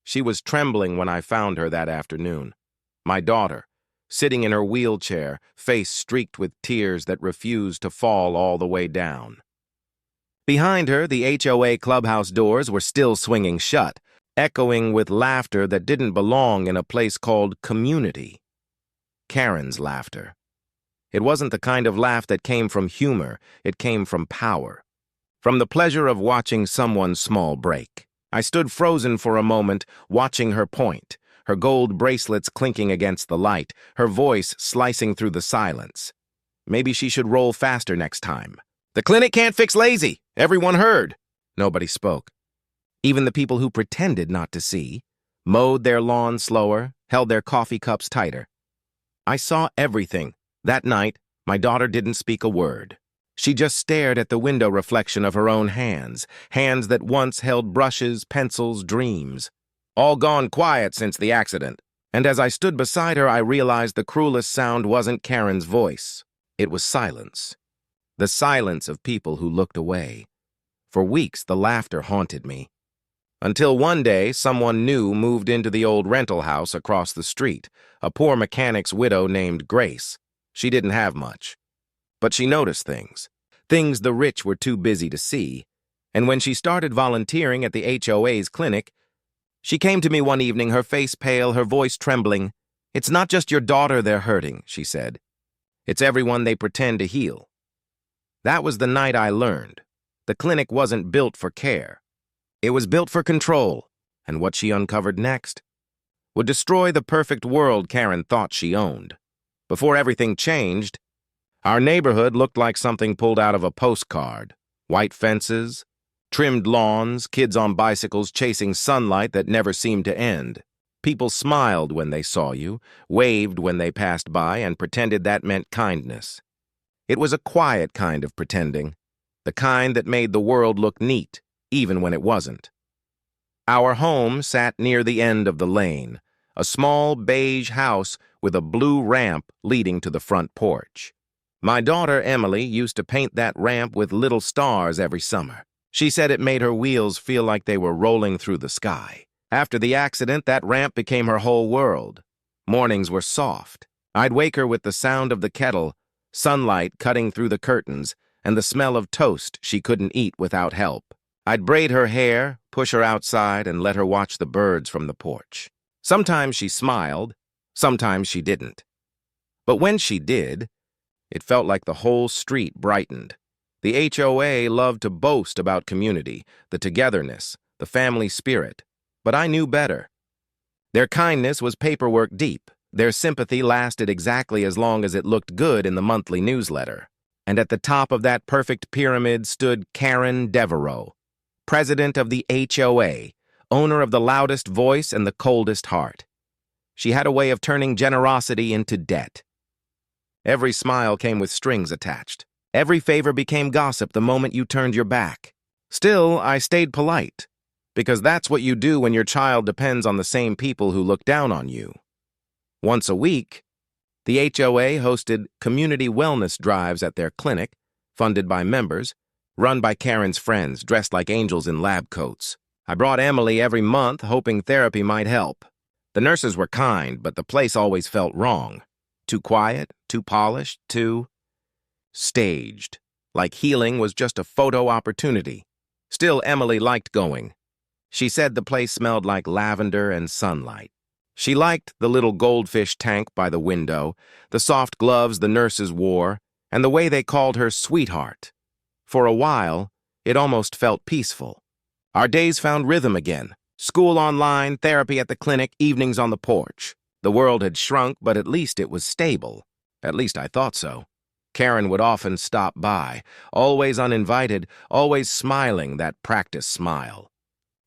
She was trembling when I found her that afternoon. My daughter, sitting in her wheelchair, face streaked with tears that refused to fall all the way down. Behind her, the HOA clubhouse doors were still swinging shut, echoing with laughter that didn't belong in a place called community. Karen's laughter. It wasn't the kind of laugh that came from humor, it came from power. From the pleasure of watching someone's small break. I stood frozen for a moment, watching her point, her gold bracelets clinking against the light, her voice slicing through the silence. Maybe she should roll faster next time. "The clinic can't fix lazy. Everyone heard." Nobody spoke. Even the people who pretended not to see, mowed their lawns slower, held their coffee cups tighter. I saw everything. That night, my daughter didn't speak a word. She just stared at the window reflection of her own hands, hands that once held brushes, pencils, dreams. All gone quiet since the accident. And as I stood beside her, I realized the cruelest sound wasn't Karen's voice. It was silence. The silence of people who looked away. For weeks, the laughter haunted me. Until one day, someone new moved into the old rental house across the street, a poor mechanic's widow named Grace. She didn't have much. But she noticed things the rich were too busy to see. And when she started volunteering at the HOA's clinic, she came to me one evening, her face pale, her voice trembling. "It's not just your daughter they're hurting," she said. "It's everyone they pretend to heal." That was the night I learned. The clinic wasn't built for care. It was built for control, and what she uncovered next would destroy the perfect world Karen thought she owned. Before everything changed, our neighborhood looked like something pulled out of a postcard. White fences, trimmed lawns, kids on bicycles chasing sunlight that never seemed to end. People smiled when they saw you, waved when they passed by, and pretended that meant kindness. It was a quiet kind of pretending, the kind that made the world look neat, even when it wasn't. Our home sat near the end of the lane, a small beige house with a blue ramp leading to the front porch. My daughter, Emily, used to paint that ramp with little stars every summer. She said it made her wheels feel like they were rolling through the sky. After the accident, that ramp became her whole world. Mornings were soft. I'd wake her with the sound of the kettle, sunlight cutting through the curtains, and the smell of toast she couldn't eat without help. I'd braid her hair, push her outside, and let her watch the birds from the porch. Sometimes she smiled, sometimes she didn't. But when she did, it felt like the whole street brightened. The HOA loved to boast about community, the togetherness, the family spirit. But I knew better. Their kindness was paperwork deep. Their sympathy lasted exactly as long as it looked good in the monthly newsletter. And at the top of that perfect pyramid stood Karen Devereaux, president of the HOA, owner of the loudest voice and the coldest heart. She had a way of turning generosity into debt. Every smile came with strings attached. Every favor became gossip the moment you turned your back. Still, I stayed polite, because that's what you do when your child depends on the same people who look down on you. Once a week, the HOA hosted community wellness drives at their clinic, funded by members, run by Karen's friends dressed like angels in lab coats. I brought Emily every month, hoping therapy might help. The nurses were kind, but the place always felt wrong. Too quiet, too polished, too staged. Like healing was just a photo opportunity. Still, Emily liked going. She said the place smelled like lavender and sunlight. She liked the little goldfish tank by the window, the soft gloves the nurses wore, and the way they called her sweetheart. For a while, it almost felt peaceful. Our days found rhythm again. School online, therapy at the clinic, evenings on the porch. The world had shrunk, but at least it was stable. At least I thought so. Karen would often stop by, always uninvited, always smiling that practice smile.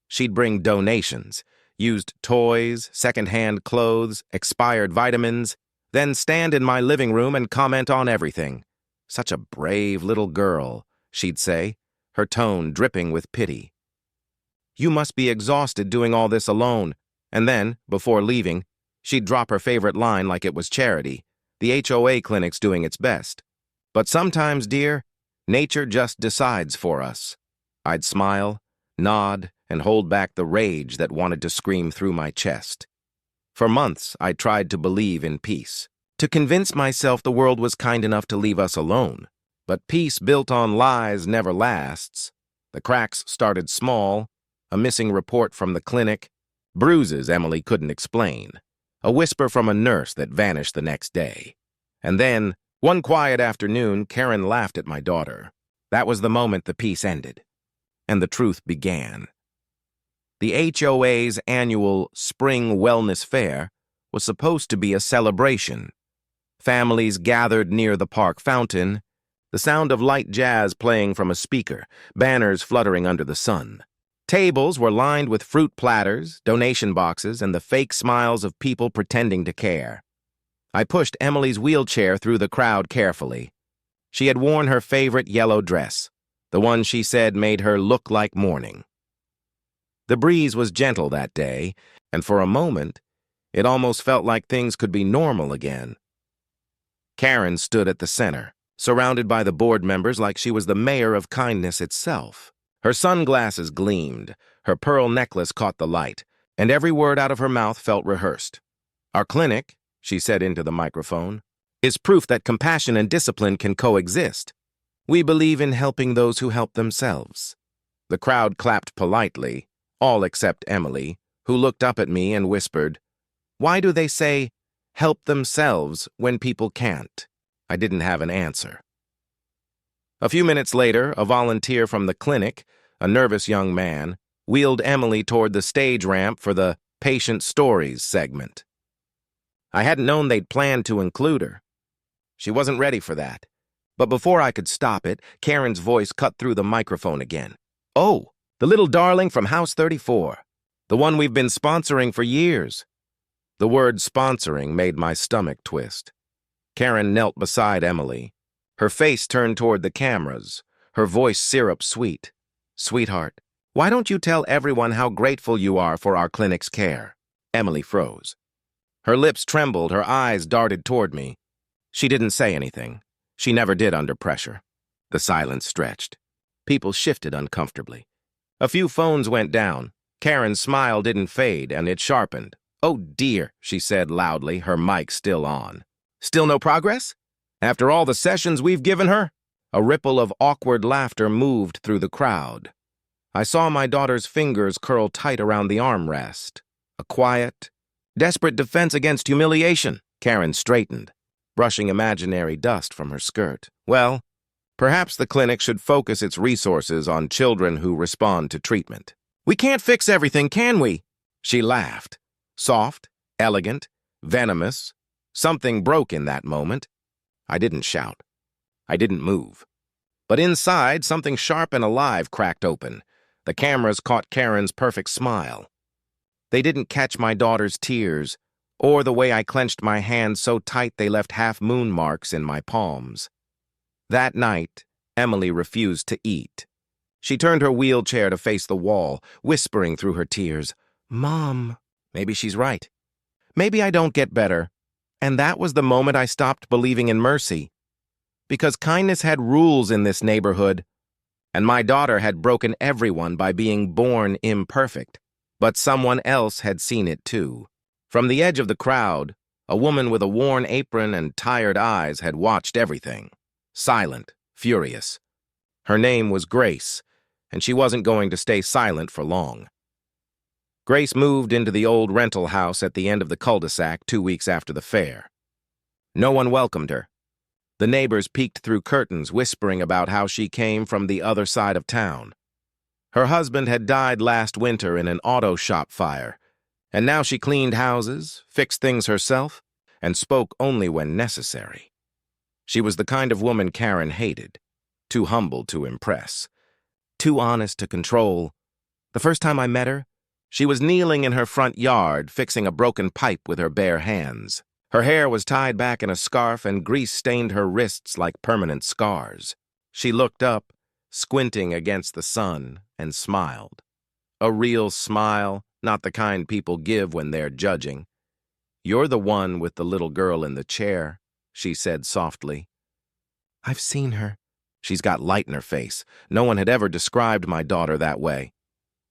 She'd bring donations, used toys, second-hand clothes, expired vitamins, then stand in my living room and comment on everything. "Such a brave little girl," she'd say, her tone dripping with pity. "You must be exhausted doing all this alone." And then, before leaving, she'd drop her favorite line like it was charity. "The HOA clinic's doing its best. But sometimes, dear, nature just decides for us." I'd smile, nod, and hold back the rage that wanted to scream through my chest. For months, I tried to believe in peace, to convince myself the world was kind enough to leave us alone. But peace built on lies never lasts. The cracks started small, a missing report from the clinic, bruises Emily couldn't explain, a whisper from a nurse that vanished the next day. And then, one quiet afternoon, Karen laughed at my daughter. That was the moment the peace ended, and the truth began. The HOA's annual Spring Wellness Fair was supposed to be a celebration. Families gathered near the park fountain, the sound of light jazz playing from a speaker, banners fluttering under the sun. Tables were lined with fruit platters, donation boxes, and the fake smiles of people pretending to care. I pushed Emily's wheelchair through the crowd carefully. She had worn her favorite yellow dress, the one she said made her look like morning. The breeze was gentle that day, and for a moment, it almost felt like things could be normal again. Karen stood at the center, surrounded by the board members like she was the mayor of kindness itself. Her sunglasses gleamed, her pearl necklace caught the light, and every word out of her mouth felt rehearsed. "Our clinic," she said into the microphone, "is proof that compassion and discipline can coexist. We believe in helping those who help themselves." The crowd clapped politely, all except Emily, who looked up at me and whispered, "Why do they say, 'help themselves' when people can't?" I didn't have an answer. A few minutes later, a volunteer from the clinic, a nervous young man, wheeled Emily toward the stage ramp for the Patient Stories segment. I hadn't known they'd planned to include her. She wasn't ready for that. But before I could stop it, Karen's voice cut through the microphone again. "Oh, the little darling from House 34. The one we've been sponsoring for years." The word sponsoring made my stomach twist. Karen knelt beside Emily, her face turned toward the cameras, her voice syrup-sweet. "Sweetheart, why don't you tell everyone how grateful you are for our clinic's care?" Emily froze. Her lips trembled, her eyes darted toward me. She didn't say anything. She never did under pressure. The silence stretched. People shifted uncomfortably. A few phones went down. Karen's smile didn't fade, and it sharpened. "Oh dear," she said loudly, her mic still on. "Still no progress? After all the sessions we've given her?" A ripple of awkward laughter moved through the crowd. I saw my daughter's fingers curl tight around the armrest. A quiet, desperate defense against humiliation. Karen straightened, brushing imaginary dust from her skirt. "Well, perhaps the clinic should focus its resources on children who respond to treatment." "We can't fix everything, can we?" She laughed. Soft, elegant, venomous. Something broke in that moment. I didn't shout. I didn't move. But inside, something sharp and alive cracked open. The cameras caught Karen's perfect smile. They didn't catch my daughter's tears, or the way I clenched my hands so tight they left half-moon marks in my palms. That night, Emily refused to eat. She turned her wheelchair to face the wall, whispering through her tears, "Mom." Maybe she's right. Maybe I don't get better. And that was the moment I stopped believing in mercy. Because kindness had rules in this neighborhood, and my daughter had broken everyone by being born imperfect. But someone else had seen it too. From the edge of the crowd, a woman with a worn apron and tired eyes had watched everything. Silent, furious. Her name was Grace, and she wasn't going to stay silent for long. Grace moved into the old rental house at the end of the cul-de-sac 2 weeks after the fair. No one welcomed her. The neighbors peeked through curtains, whispering about how she came from the other side of town. Her husband had died last winter in an auto shop fire, and now she cleaned houses, fixed things herself, and spoke only when necessary. She was the kind of woman Karen hated, too humble to impress, too honest to control. The first time I met her, she was kneeling in her front yard, fixing a broken pipe with her bare hands. Her hair was tied back in a scarf, and grease stained her wrists like permanent scars. She looked up, squinting against the sun, and smiled. A real smile, not the kind people give when they're judging. "You're the one with the little girl in the chair," she said softly. "I've seen her." She's got light in her face. No one had ever described my daughter that way.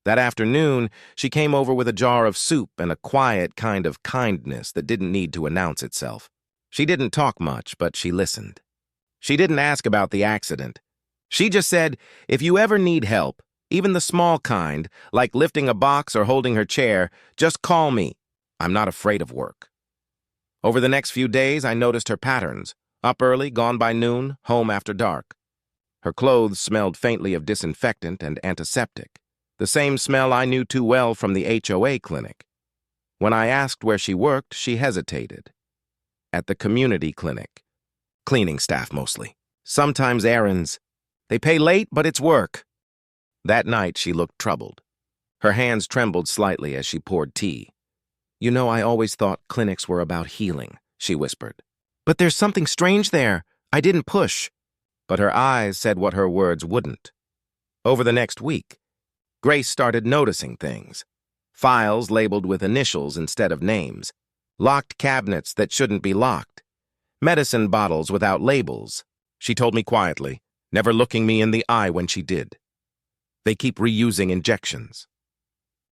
That afternoon, she came over with a jar of soup and a quiet kind of kindness that didn't need to announce itself. She didn't talk much, but she listened. She didn't ask about the accident. She just said, if you ever need help, even the small kind, like lifting a box or holding her chair, just call me. I'm not afraid of work. Over the next few days, I noticed her patterns. Up early, gone by noon, home after dark. Her clothes smelled faintly of disinfectant and antiseptic, the same smell I knew too well from the HOA clinic. When I asked where she worked, she hesitated. At the community clinic. Cleaning staff mostly. Sometimes errands. They pay late, but it's work. That night, she looked troubled. Her hands trembled slightly as she poured tea. You know, I always thought clinics were about healing, she whispered. But there's something strange there. I didn't push. But her eyes said what her words wouldn't. Over the next week, Grace started noticing things. Files labeled with initials instead of names. Locked cabinets that shouldn't be locked. Medicine bottles without labels. She told me quietly, never looking me in the eye when she did. They keep reusing injections.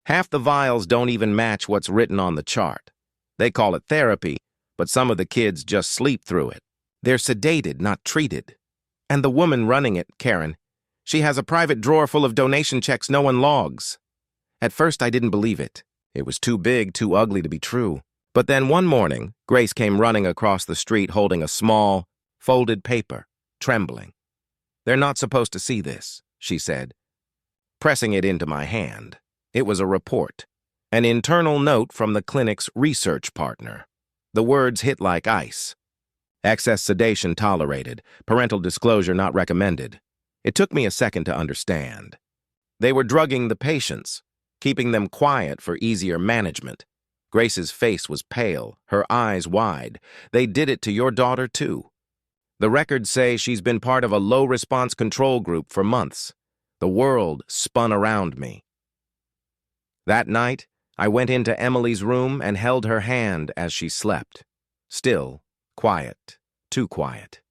Half the vials don't even match what's written on the chart. They call it therapy, but some of the kids just sleep through it. They're sedated, not treated. And the woman running it, Karen, she has a private drawer full of donation checks no one logs. At first, I didn't believe it. It was too big, too ugly to be true. But then one morning, Grace came running across the street holding a small, folded paper, trembling. They're not supposed to see this, she said, pressing it into my hand. It was a report, an internal note from the clinic's research partner. The words hit like ice. Excess sedation tolerated, parental disclosure not recommended. It took me a second to understand. They were drugging the patients, keeping them quiet for easier management. Grace's face was pale, her eyes wide. They did it to your daughter, too. The records say she's been part of a low-response control group for months. The world spun around me. That night, I went into Emily's room and held her hand as she slept. Still, quiet, too quiet.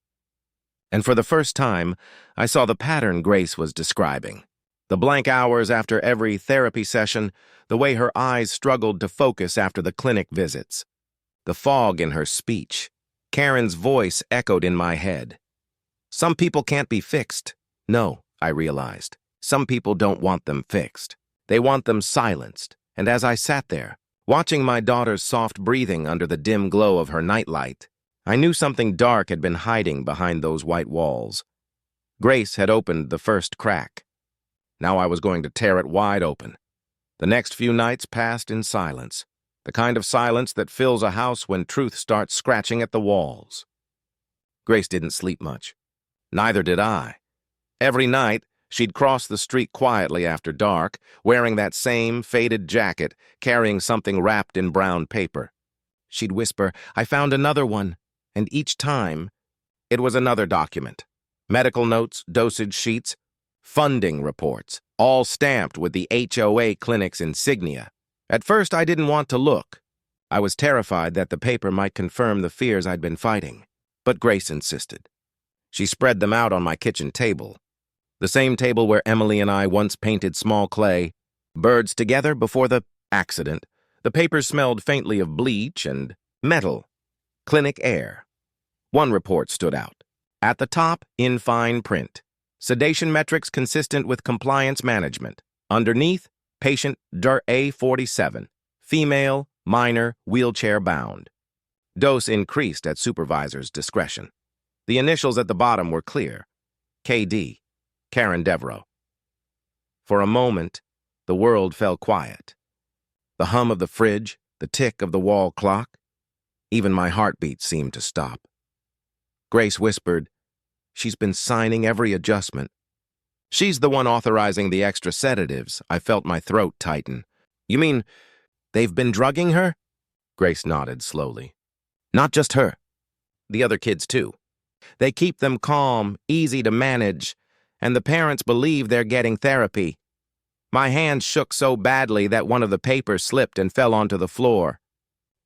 And for the first time, I saw the pattern Grace was describing. The blank hours after every therapy session, the way her eyes struggled to focus after the clinic visits. The fog in her speech. Karen's voice echoed in my head. Some people can't be fixed. No, I realized. Some people don't want them fixed. They want them silenced. And as I sat there, watching my daughter's soft breathing under the dim glow of her nightlight, I knew something dark had been hiding behind those white walls. Grace had opened the first crack. Now I was going to tear it wide open. The next few nights passed in silence, the kind of silence that fills a house when truth starts scratching at the walls. Grace didn't sleep much. Neither did I. Every night, she'd cross the street quietly after dark, wearing that same faded jacket, carrying something wrapped in brown paper. She'd whisper, "I found another one," and each time, it was another document. Medical notes, dosage sheets, funding reports, all stamped with the HOA clinic's insignia. At first, I didn't want to look. I was terrified that the paper might confirm the fears I'd been fighting. But Grace insisted. She spread them out on my kitchen table. The same table where Emily and I once painted small clay, birds together before the accident. The paper smelled faintly of bleach and metal. Clinic air. One report stood out. At the top, in fine print, sedation metrics consistent with compliance management. Underneath, patient DIR A47, female, minor, wheelchair bound. Dose increased at supervisor's discretion. The initials at the bottom were clear. KD, Karen Devereaux. For a moment, the world fell quiet. The hum of the fridge, the tick of the wall clock. Even my heartbeat seemed to stop. Grace whispered, "She's been signing every adjustment." "She's the one authorizing the extra sedatives." I felt my throat tighten. "You mean they've been drugging her?" Grace nodded slowly. "Not just her. The other kids, too. They keep them calm, easy to manage, and the parents believe they're getting therapy." My hand shook so badly that one of the papers slipped and fell onto the floor.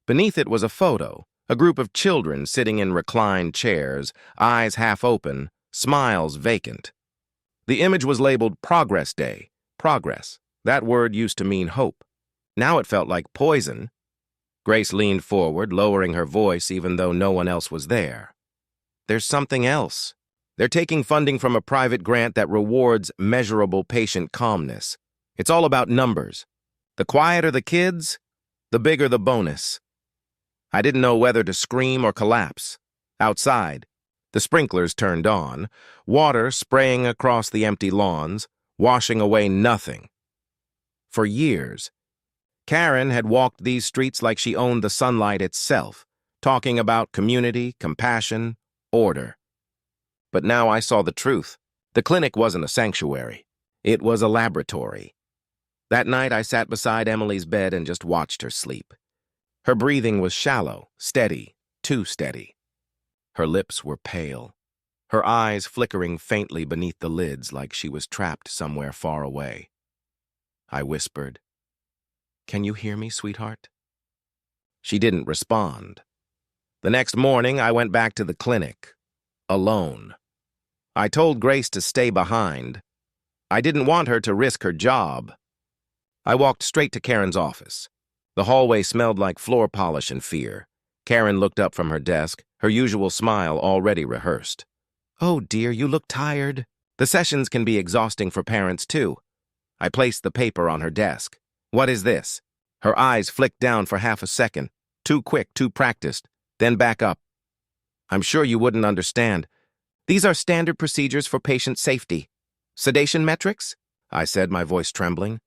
Beneath it was a photo, a group of children sitting in reclined chairs, eyes half open, smiles vacant. The image was labeled Progress Day, Progress, That word used to mean hope. Now it felt like poison. Grace leaned forward, lowering her voice even though no one else was there. There's something else. They're taking funding from a private grant that rewards measurable patient calmness. It's all about numbers. The quieter the kids, the bigger the bonus. I didn't know whether to scream or collapse. Outside, the sprinklers turned on, water spraying across the empty lawns, washing away nothing. For years, Karen had walked these streets like she owned the sunlight itself, talking about community, compassion, order. But now I saw the truth. The clinic wasn't a sanctuary. It was a laboratory. That night I sat beside Emily's bed and just watched her sleep. Her breathing was shallow, steady, too steady. Her lips were pale, her eyes flickering faintly beneath the lids like she was trapped somewhere far away. I whispered, "Can you hear me, sweetheart?" She didn't respond. The next morning, I went back to the clinic, alone. I told Grace to stay behind. I didn't want her to risk her job. I walked straight to Karen's office. The hallway smelled like floor polish and fear. Karen looked up from her desk, her usual smile already rehearsed. "Oh dear, you look tired. The sessions can be exhausting for parents too." I placed the paper on her desk. "What is this?" Her eyes flicked down for half a second. Too quick, too practiced. Then back up. "I'm sure you wouldn't understand. These are standard procedures for patient safety." "Sedation metrics?" I said, my voice trembling.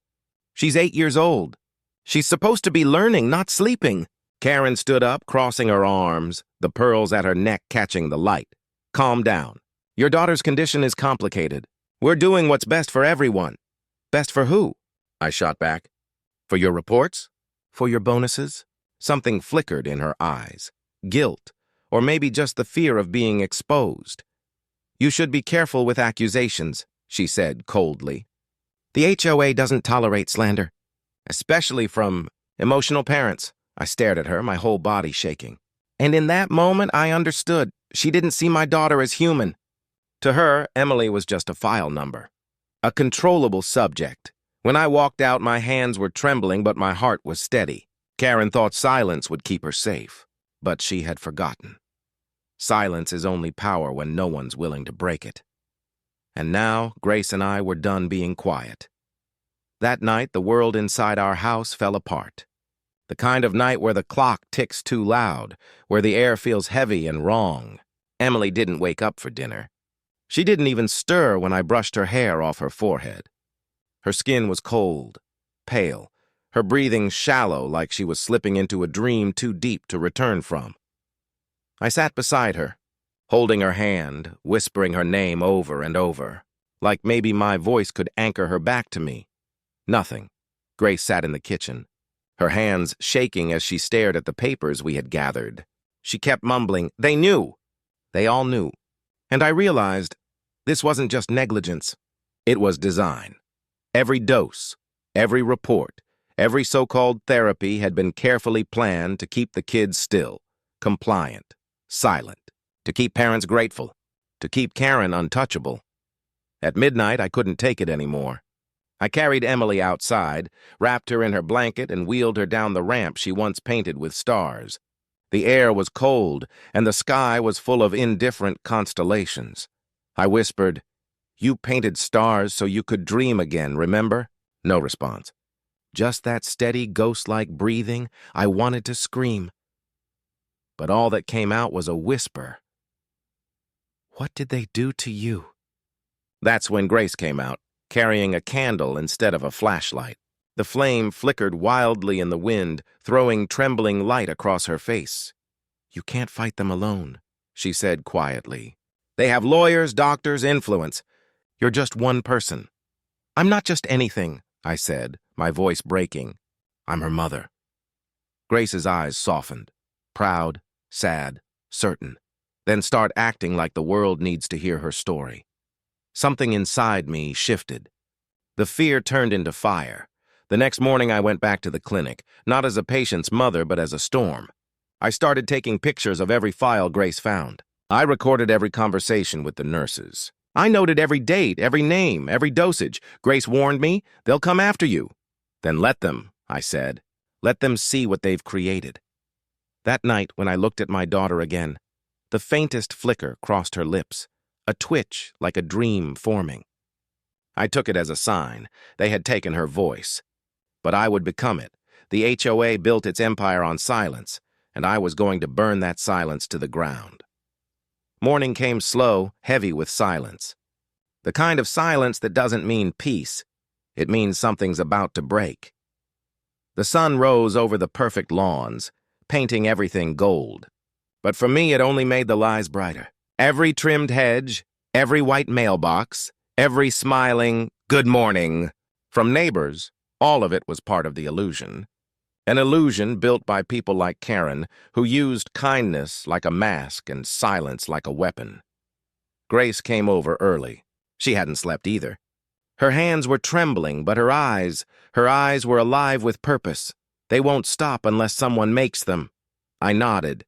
"She's 8 years old. She's supposed to be learning, not sleeping." Karen stood up, crossing her arms, the pearls at her neck catching the light. "Calm down. Your daughter's condition is complicated. We're doing what's best for everyone." "Best for who?" I shot back. "For your reports? For your bonuses?" Something flickered in her eyes. Guilt, or maybe just the fear of being exposed. "You should be careful with accusations," she said coldly. "The HOA doesn't tolerate slander, especially from emotional parents." I stared at her, my whole body shaking. And in that moment, I understood. She didn't see my daughter as human. To her, Emily was just a file number, a controllable subject. When I walked out, my hands were trembling, but my heart was steady. Karen thought silence would keep her safe, but she had forgotten. Silence is only power when no one's willing to break it. And now, Grace and I were done being quiet. That night, the world inside our house fell apart. The kind of night where the clock ticks too loud, where the air feels heavy and wrong. Emily didn't wake up for dinner. She didn't even stir when I brushed her hair off her forehead. Her skin was cold, pale, her breathing shallow like she was slipping into a dream too deep to return from. I sat beside her, holding her hand, whispering her name over and over, like maybe my voice could anchor her back to me. Nothing. Grace sat in the kitchen, her hands shaking as she stared at the papers we had gathered. She kept mumbling, "They knew." They all knew. And I realized this wasn't just negligence. It was design. Every dose, every report, every so-called therapy had been carefully planned to keep the kids still, compliant, silent, to keep parents grateful, to keep Karen untouchable. At midnight, I couldn't take it anymore. I carried Emily outside, wrapped her in her blanket, and wheeled her down the ramp she once painted with stars. The air was cold, and the sky was full of indifferent constellations. I whispered, "You painted stars so you could dream again, remember?" No response. Just that steady, ghost-like breathing. I wanted to scream. But all that came out was a whisper. "What did they do to you?" That's when Grace came out, carrying a candle instead of a flashlight. The flame flickered wildly in the wind, throwing trembling light across her face. "You can't fight them alone," she said quietly. "They have lawyers, doctors, influence. You're just one person." "I'm not just anything," I said, my voice breaking. "I'm her mother." Grace's eyes softened, proud, sad, certain, then start acting like the world needs to hear her story. Something inside me shifted. The fear turned into fire. The next morning I went back to the clinic, not as a patient's mother, but as a storm. I started taking pictures of every file Grace found. I recorded every conversation with the nurses, I noted every date, every name, every dosage. Grace warned me, they'll come after you. Then let them, I said. Let them see what they've created. That night, when I looked at my daughter again, the faintest flicker crossed her lips, a twitch like a dream forming. I took it as a sign. They had taken her voice. But I would become it. The HOA built its empire on silence, and I was going to burn that silence to the ground. Morning came slow, heavy with silence. The kind of silence that doesn't mean peace. It means something's about to break. The sun rose over the perfect lawns, painting everything gold. But for me, it only made the lies brighter. Every trimmed hedge, every white mailbox, every smiling, "Good morning," from neighbors, all of it was part of the illusion. An illusion built by people like Karen, who used kindness like a mask and silence like a weapon. Grace came over early. She hadn't slept either. Her hands were trembling, but her eyes were alive with purpose. They won't stop unless someone makes them. I nodded.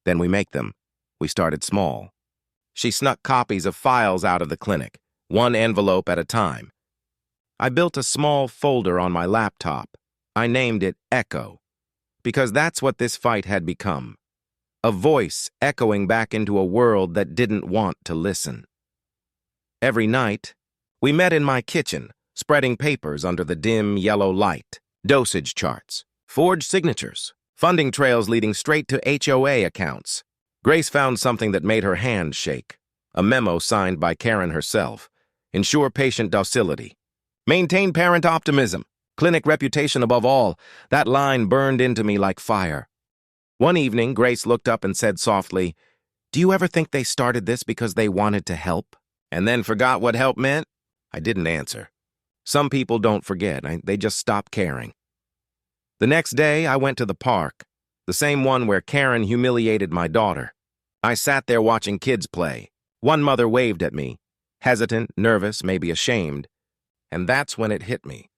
Then we make them. We started small. She snuck copies of files out of the clinic, one envelope at a time. I built a small folder on my laptop. I named it Echo, because that's what this fight had become. A voice echoing back into a world that didn't want to listen. Every night, we met in my kitchen, spreading papers under the dim yellow light, dosage charts, forged signatures, funding trails leading straight to HOA accounts. Grace found something that made her hand shake, a memo signed by Karen herself. Ensure patient docility. Maintain parent optimism. Clinic reputation above all. That line burned into me like fire. One evening, Grace looked up and said softly, "Do you ever think they started this because they wanted to help, and then forgot what help meant?" I didn't answer. Some people don't forget. They just stop caring. The next day, I went to the park, the same one where Karen humiliated my daughter. I sat there watching kids play. One mother waved at me, hesitant, nervous, maybe ashamed. And that's when it hit me.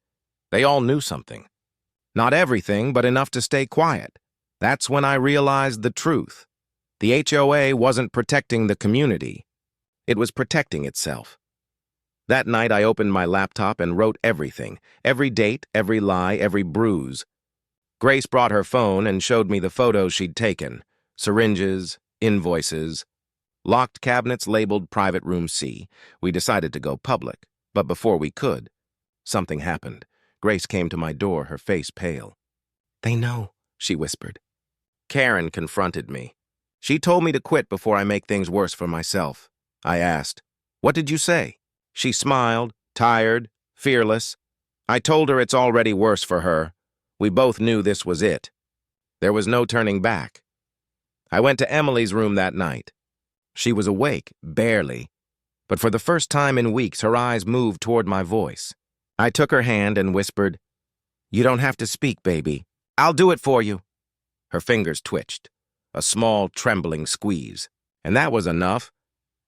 They all knew something. Not everything, but enough to stay quiet. That's when I realized the truth. The HOA wasn't protecting the community. It was protecting itself. That night, I opened my laptop and wrote everything, every date, every lie, every bruise. Grace brought her phone and showed me the photos she'd taken, syringes, invoices, locked cabinets labeled Private Room C. We decided to go public, but before we could, something happened. Grace came to my door, her face pale. "They know," she whispered. Karen confronted me. She told me to quit before I make things worse for myself. I asked, "What did you say?" She smiled, tired, fearless. I told her it's already worse for her. We both knew this was it. There was no turning back. I went to Emily's room that night. She was awake, barely, but for the first time in weeks, her eyes moved toward my voice. I took her hand and whispered, "You don't have to speak, baby. I'll do it for you." Her fingers twitched, a small, trembling squeeze, and that was enough.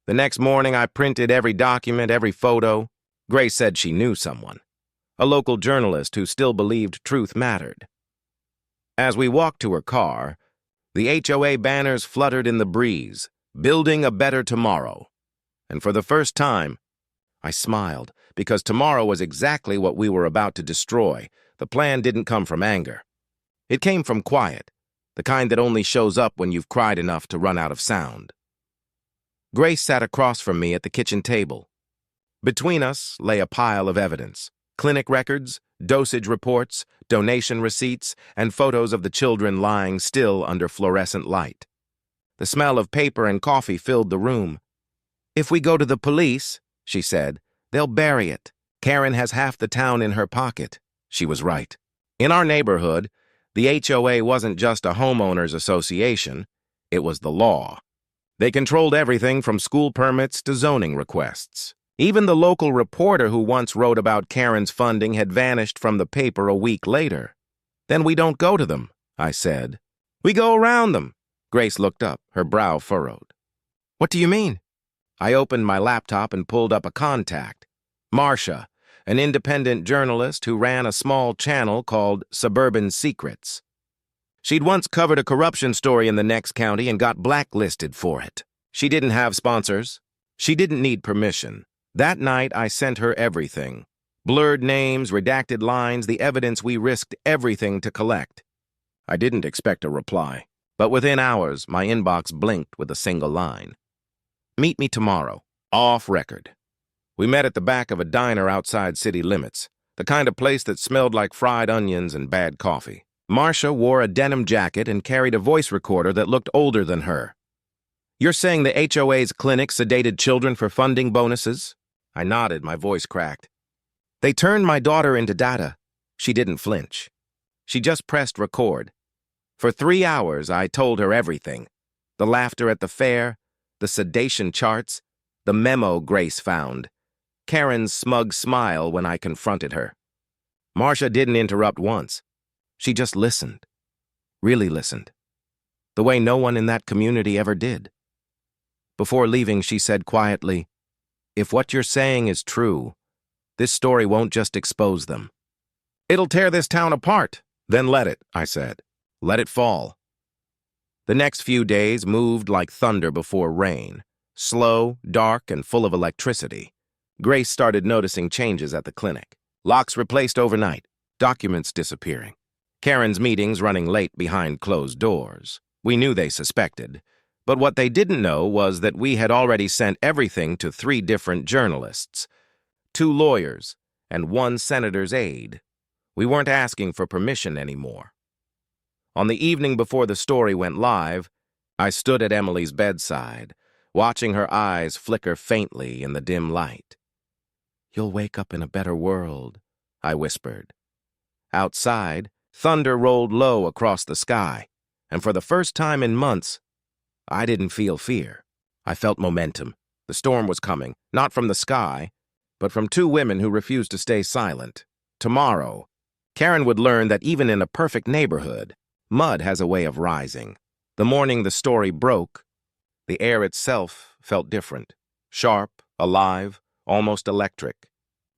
The next morning, I printed every document, every photo. Grace said she knew someone, a local journalist who still believed truth mattered. As we walked to her car, the HOA banners fluttered in the breeze, building a better tomorrow. And for the first time, I smiled, because tomorrow was exactly what we were about to destroy. The plan didn't come from anger. It came from quiet, the kind that only shows up when you've cried enough to run out of sound. Grace sat across from me at the kitchen table. Between us lay a pile of evidence, clinic records, dosage reports, donation receipts, and photos of the children lying still under fluorescent light. The smell of paper and coffee filled the room. "If we go to the police," she said, "they'll bury it. Karen has half the town in her pocket." She was right. In our neighborhood, the HOA wasn't just a homeowners association, it was the law. They controlled everything from school permits to zoning requests. Even the local reporter who once wrote about Karen's funding had vanished from the paper a week later. "Then we don't go to them," I said. "We go around them." Grace looked up, her brow furrowed. "What do you mean?" I opened my laptop and pulled up a contact. Marcia, an independent journalist who ran a small channel called Suburban Secrets. She'd once covered a corruption story in the next county and got blacklisted for it. She didn't have sponsors. She didn't need permission. That night, I sent her everything. Blurred names, redacted lines, the evidence we risked everything to collect. I didn't expect a reply, but within hours, my inbox blinked with a single line. Meet me tomorrow. Off record. We met at the back of a diner outside city limits, the kind of place that smelled like fried onions and bad coffee. Marcia wore a denim jacket and carried a voice recorder that looked older than her. You're saying the HOA's clinic sedated children for funding bonuses? I nodded, my voice cracked. They turned my daughter into data. She didn't flinch. She just pressed record. For 3 hours, I told her everything. The laughter at the fair, the sedation charts, the memo Grace found, Karen's smug smile when I confronted her. Marcia didn't interrupt once. She just listened. Really listened. The way no one in that community ever did. Before leaving, she said quietly, "If what you're saying is true, this story won't just expose them. It'll tear this town apart." Then let it, I said. Let it fall. The next few days moved like thunder before rain, slow, dark, and full of electricity. Grace started noticing changes at the clinic. Locks replaced overnight, documents disappearing. Karen's meetings running late behind closed doors. We knew they suspected, but what they didn't know was that we had already sent everything to 3 different journalists, 2 lawyers, and 1 senator's aide. We weren't asking for permission anymore. On the evening before the story went live, I stood at Emily's bedside, watching her eyes flicker faintly in the dim light. "You'll wake up in a better world," I whispered. Outside, thunder rolled low across the sky, and for the first time in months, I didn't feel fear. I felt momentum. The storm was coming, not from the sky, but from 2 women who refused to stay silent. Tomorrow, Karen would learn that even in a perfect neighborhood, mud has a way of rising. The morning the story broke, the air itself felt different. Sharp, alive, almost electric.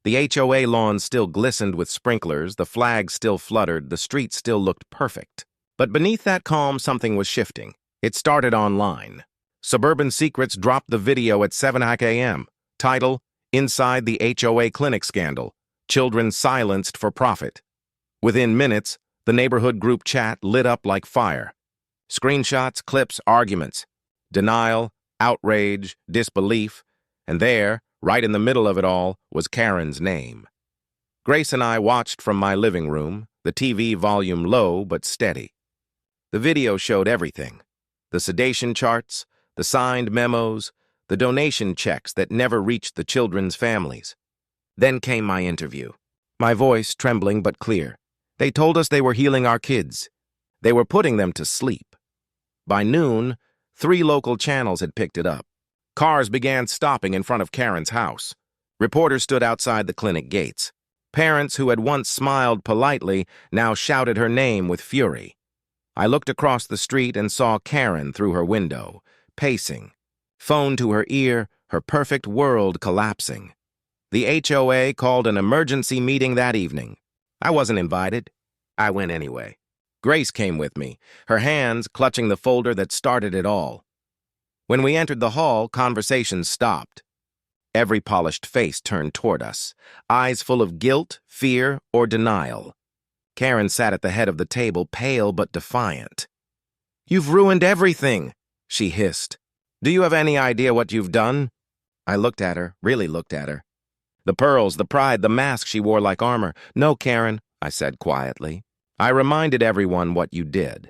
The HOA lawn still glistened with sprinklers, the flags still fluttered, the street still looked perfect. But beneath that calm, something was shifting. It started online. Suburban Secrets dropped the video at 7 a.m. Title, Inside the HOA Clinic Scandal, Children Silenced for Profit. Within minutes, the neighborhood group chat lit up like fire. Screenshots, clips, arguments. Denial, outrage, disbelief. And there, right in the middle of it all, was Karen's name. Grace and I watched from my living room, the TV volume low but steady. The video showed everything. The sedation charts, the signed memos, the donation checks that never reached the children's families. Then came my interview. My voice trembling but clear. They told us they were healing our kids. They were putting them to sleep. By noon, 3 local channels had picked it up. Cars began stopping in front of Karen's house. Reporters stood outside the clinic gates. Parents who had once smiled politely now shouted her name with fury. I looked across the street and saw Karen through her window, pacing. Phone to her ear, her perfect world collapsing. The HOA called an emergency meeting that evening. I wasn't invited. I went anyway. Grace came with me, her hands clutching the folder that started it all. When we entered the hall, conversations stopped. Every polished face turned toward us, eyes full of guilt, fear, or denial. Karen sat at the head of the table, pale but defiant. "You've ruined everything," she hissed. "Do you have any idea what you've done?" I looked at her, really looked at her. The pearls, the pride, the mask she wore like armor. "No, Karen," I said quietly. "I reminded everyone what you did."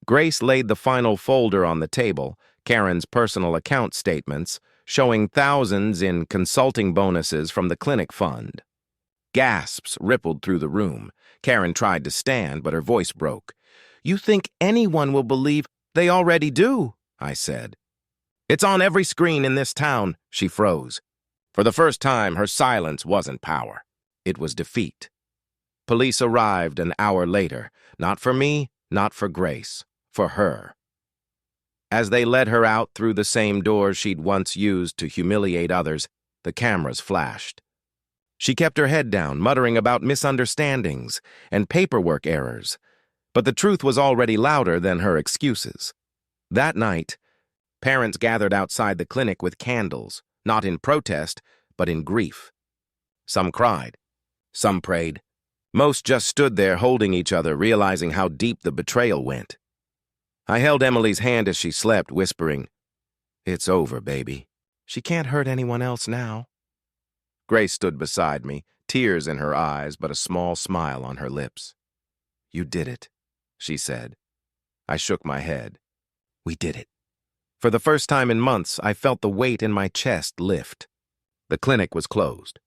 Grace laid the final folder on the table, Karen's personal account statements, showing thousands in consulting bonuses from the clinic fund. Gasps rippled through the room. Karen tried to stand, but her voice broke. "You think anyone will believe they already do?" I said. "It's on every screen in this town," she froze. For the first time, her silence wasn't power. It was defeat. Police arrived an hour later, not for me, not for Grace, for her. As they led her out through the same doors she'd once used to humiliate others, the cameras flashed. She kept her head down, muttering about misunderstandings and paperwork errors, but the truth was already louder than her excuses. That night, parents gathered outside the clinic with candles, not in protest, but in grief. Some cried. Some prayed. Most just stood there holding each other, realizing how deep the betrayal went. I held Emily's hand as she slept, whispering, "It's over, baby. She can't hurt anyone else now." Grace stood beside me, tears in her eyes, but a small smile on her lips. "You did it," she said. I shook my head. We did it. For the first time in months, I felt the weight in my chest lift. The clinic was closed.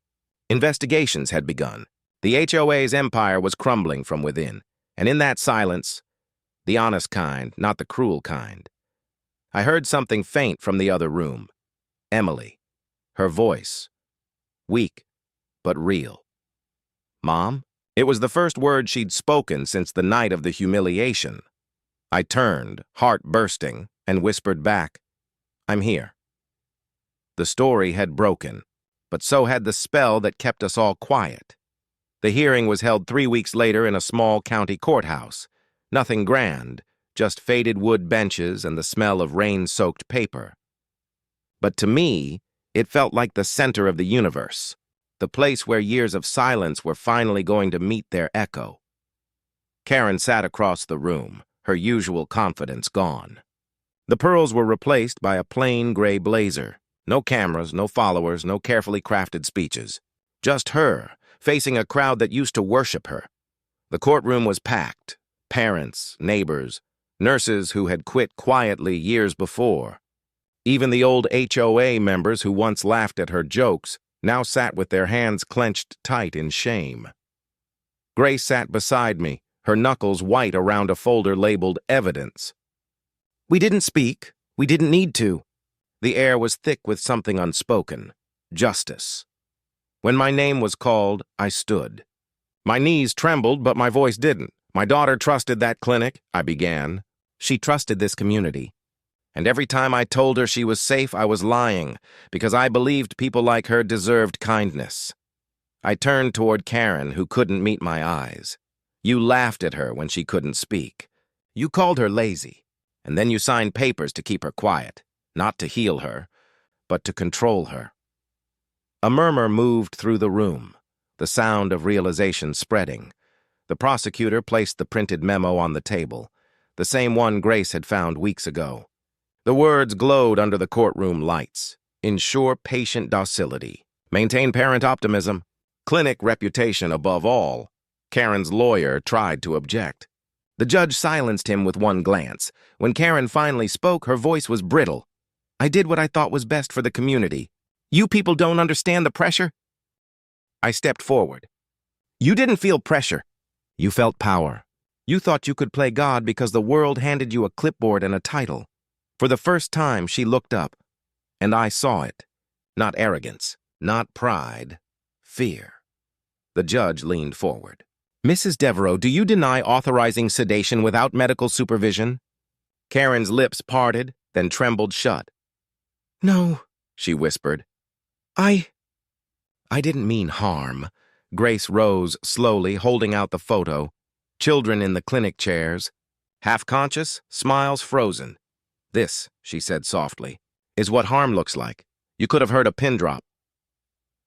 Investigations had begun. The HOA's empire was crumbling from within, and in that silence, the honest kind, not the cruel kind, I heard something faint from the other room. Emily. Her voice. Weak, but real. "Mom?" It was the first word she'd spoken since the night of the humiliation. I turned, heart bursting, and whispered back, "I'm here." The story had broken, but so had the spell that kept us all quiet. The hearing was held 3 weeks later in a small county courthouse. Nothing grand, just faded wood benches and the smell of rain-soaked paper. But to me, it felt like the center of the universe, the place where years of silence were finally going to meet their echo. Karen sat across the room, her usual confidence gone. The pearls were replaced by a plain gray blazer. No cameras, no followers, no carefully crafted speeches. Just her, facing a crowd that used to worship her. The courtroom was packed. Parents, neighbors, nurses who had quit quietly years before. Even the old HOA members who once laughed at her jokes now sat with their hands clenched tight in shame. Grace sat beside me, her knuckles white around a folder labeled Evidence. "We didn't speak. We didn't need to." The air was thick with something unspoken. Justice. When my name was called, I stood. My knees trembled, but my voice didn't. "My daughter trusted that clinic," I began. "She trusted this community. And every time I told her she was safe, I was lying, because I believed people like her deserved kindness." I turned toward Karen, who couldn't meet my eyes. "You laughed at her when she couldn't speak. You called her lazy, and then you signed papers to keep her quiet, not to heal her, but to control her." A murmur moved through the room, the sound of realization spreading. The prosecutor placed the printed memo on the table, the same one Grace had found weeks ago. The words glowed under the courtroom lights. "Ensure patient docility. Maintain parent optimism. Clinic reputation above all." Karen's lawyer tried to object. The judge silenced him with one glance. When Karen finally spoke, her voice was brittle. "I did what I thought was best for the community. You people don't understand the pressure." I stepped forward. "You didn't feel pressure. You felt power. You thought you could play God because the world handed you a clipboard and a title." For the first time, she looked up, and I saw it. Not arrogance, not pride, fear. The judge leaned forward. "Mrs. Devereaux, do you deny authorizing sedation without medical supervision?" Karen's lips parted, then trembled shut. "No," she whispered. I didn't mean harm." Grace rose slowly, holding out the photo. Children in the clinic chairs. Half conscious, smiles frozen. "This," she said softly, "is what harm looks like. You could have heard a pin drop."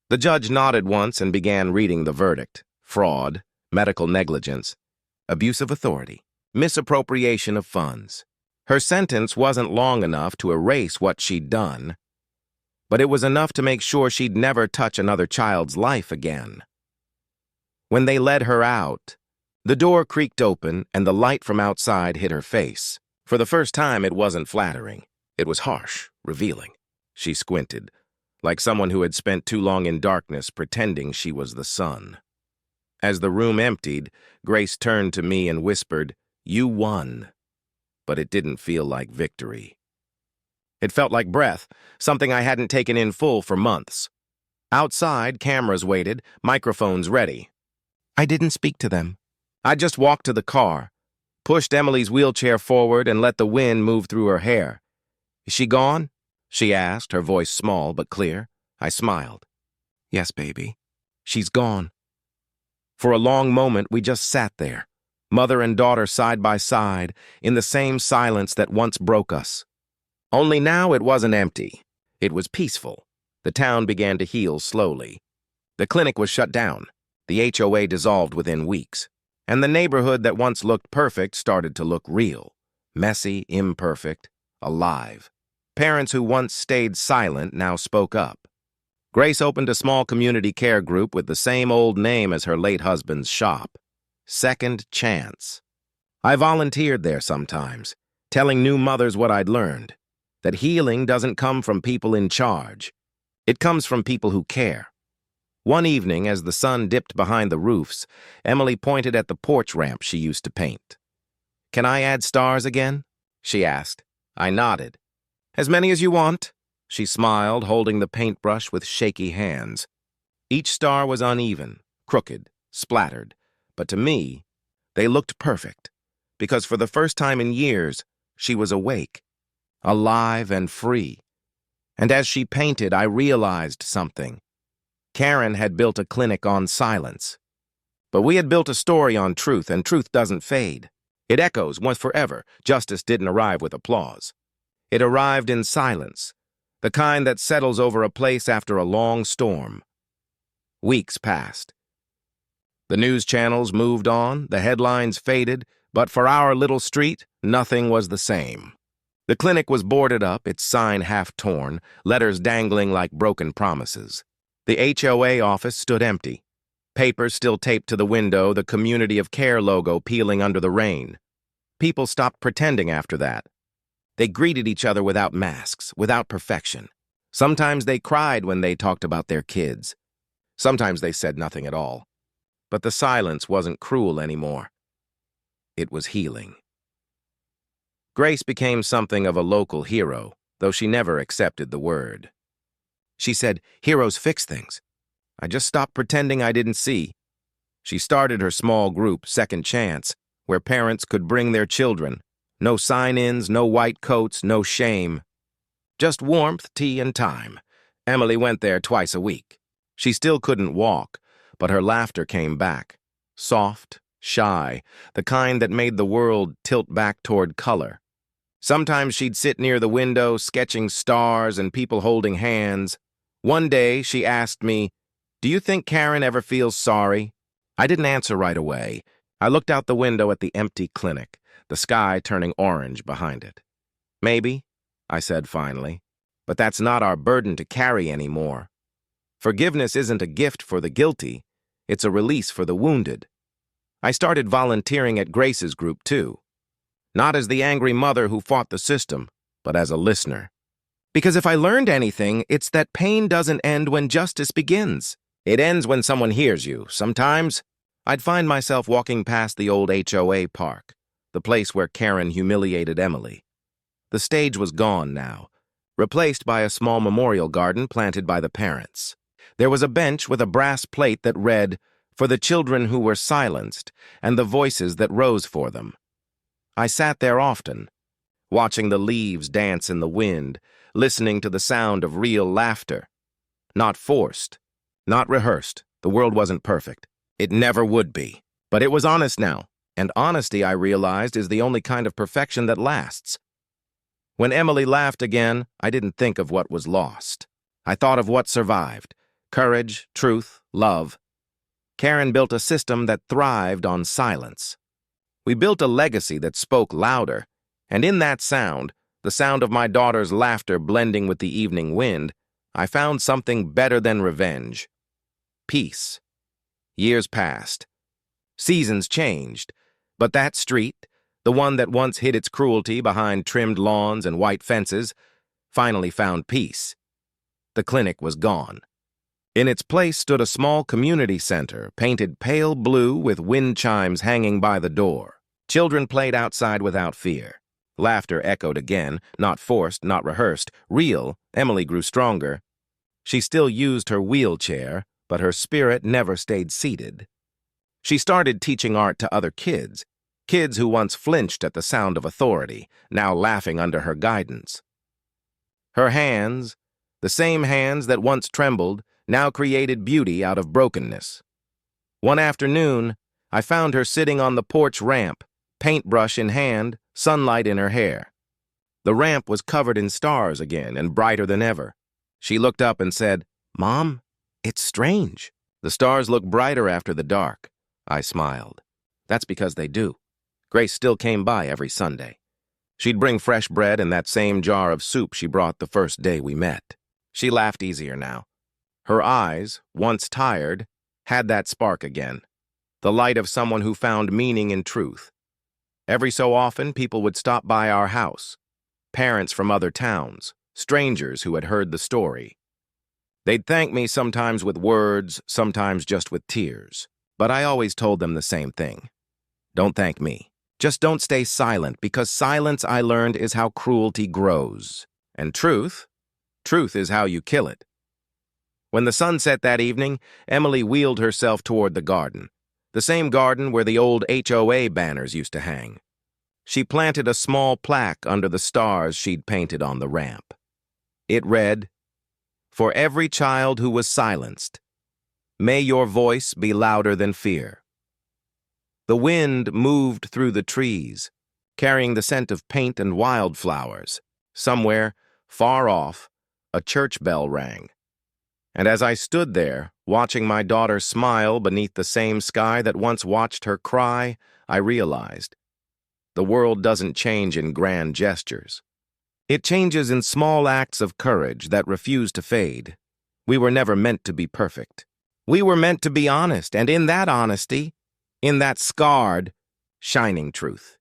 The judge nodded once and began reading the verdict. Fraud, medical negligence, abuse of authority, misappropriation of funds. Her sentence wasn't long enough to erase what she'd done, but it was enough to make sure she'd never touch another child's life again. When they led her out, the door creaked open and the light from outside hit her face. For the first time, it wasn't flattering. It was harsh, revealing. She squinted, like someone who had spent too long in darkness pretending she was the sun. As the room emptied, Grace turned to me and whispered, "You won." But it didn't feel like victory. It felt like breath, something I hadn't taken in full for months. Outside, cameras waited, microphones ready. I didn't speak to them. I just walked to the car, pushed Emily's wheelchair forward, and let the wind move through her hair. "Is she gone?" she asked, her voice small but clear. I smiled. "Yes, baby. She's gone." For a long moment, we just sat there, mother and daughter side by side, in the same silence that once broke us. Only now it wasn't empty. It was peaceful. The town began to heal slowly. The clinic was shut down. The HOA dissolved within weeks. And the neighborhood that once looked perfect started to look real. Messy, imperfect, alive. Parents who once stayed silent now spoke up. Grace opened a small community care group with the same old name as her late husband's shop. Second Chance. I volunteered there sometimes, telling new mothers what I'd learned, that healing doesn't come from people in charge. It comes from people who care. One evening, as the sun dipped behind the roofs, Emily pointed at the porch ramp she used to paint. "Can I add stars again?" she asked. I nodded. "As many as you want," she smiled, holding the paintbrush with shaky hands. Each star was uneven, crooked, splattered, but to me, they looked perfect, because for the first time in years, she was awake, alive and free. And as she painted, I realized something. Karen had built a clinic on silence. But we had built a story on truth, and truth doesn't fade. It echoes once forever. Justice didn't arrive with applause. It arrived in silence, the kind that settles over a place after a long storm. Weeks passed. The news channels moved on, the headlines faded, but for our little street, nothing was the same. The clinic was boarded up, its sign half torn, letters dangling like broken promises. The HOA office stood empty. Papers still taped to the window, the Community of Care logo peeling under the rain. People stopped pretending after that. They greeted each other without masks, without perfection. Sometimes they cried when they talked about their kids. Sometimes they said nothing at all. But the silence wasn't cruel anymore. It was healing. Grace became something of a local hero, though she never accepted the word. She said, "Heroes fix things." I just stopped pretending I didn't see. She started her small group, Second Chance, where parents could bring their children. No sign-ins, no white coats, no shame. Just warmth, tea, and time. Emily went there twice a week. She still couldn't walk, but her laughter came back. Soft, shy, the kind that made the world tilt back toward color. Sometimes she'd sit near the window, sketching stars and people holding hands. One day, she asked me, "Do you think Karen ever feels sorry?" I didn't answer right away. I looked out the window at the empty clinic, the sky turning orange behind it. "Maybe," I said finally, "but that's not our burden to carry anymore. Forgiveness isn't a gift for the guilty, it's a release for the wounded." I started volunteering at Grace's group, too. Not as the angry mother who fought the system, but as a listener. Because if I learned anything, it's that pain doesn't end when justice begins. It ends when someone hears you. Sometimes, I'd find myself walking past the old HOA park, the place where Karen humiliated Emily. The stage was gone now, replaced by a small memorial garden planted by the parents. There was a bench with a brass plate that read, "For the children who were silenced, and the voices that rose for them." I sat there often, watching the leaves dance in the wind, listening to the sound of real laughter. Not forced, not rehearsed. The world wasn't perfect. It never would be. But it was honest now, and honesty, I realized, is the only kind of perfection that lasts. When Emily laughed again, I didn't think of what was lost. I thought of what survived: courage, truth, love. Karen built a system that thrived on silence. We built a legacy that spoke louder, and in that sound, the sound of my daughter's laughter blending with the evening wind, I found something better than revenge. Peace. Years passed. Seasons changed, but that street, the one that once hid its cruelty behind trimmed lawns and white fences, finally found peace. The clinic was gone. In its place stood a small community center, painted pale blue with wind chimes hanging by the door. Children played outside without fear. Laughter echoed again, not forced, not rehearsed, real. Emily grew stronger. She still used her wheelchair, but her spirit never stayed seated. She started teaching art to other kids who once flinched at the sound of authority, now laughing under her guidance. Her hands, the same hands that once trembled, now created beauty out of brokenness. One afternoon, I found her sitting on the porch ramp, paintbrush in hand, sunlight in her hair. The ramp was covered in stars again and brighter than ever. She looked up and said, "Mom, it's strange. The stars look brighter after the dark." I smiled. That's because they do. Grace still came by every Sunday. She'd bring fresh bread and that same jar of soup she brought the first day we met. She laughed easier now. Her eyes, once tired, had that spark again, the light of someone who found meaning in truth. Every so often, people would stop by our house, parents from other towns, strangers who had heard the story. They'd thank me sometimes with words, sometimes just with tears. But I always told them the same thing. Don't thank me. Just don't stay silent, because silence, I learned, is how cruelty grows. And truth is how you kill it. When the sun set that evening, Emily wheeled herself toward the garden, the same garden where the old HOA banners used to hang. She planted a small plaque under the stars she'd painted on the ramp. It read, "For every child who was silenced, may your voice be louder than fear." The wind moved through the trees, carrying the scent of paint and wildflowers. Somewhere, far off, a church bell rang. And as I stood there, watching my daughter smile beneath the same sky that once watched her cry, I realized the world doesn't change in grand gestures. It changes in small acts of courage that refuse to fade. We were never meant to be perfect. We were meant to be honest, and in that honesty, in that scarred, shining truth,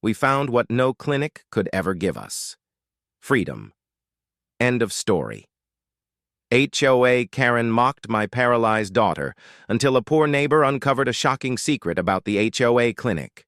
we found what no clinic could ever give us: freedom. End of story. HOA Karen mocked my paralyzed daughter until a poor neighbor uncovered a shocking secret about the HOA clinic.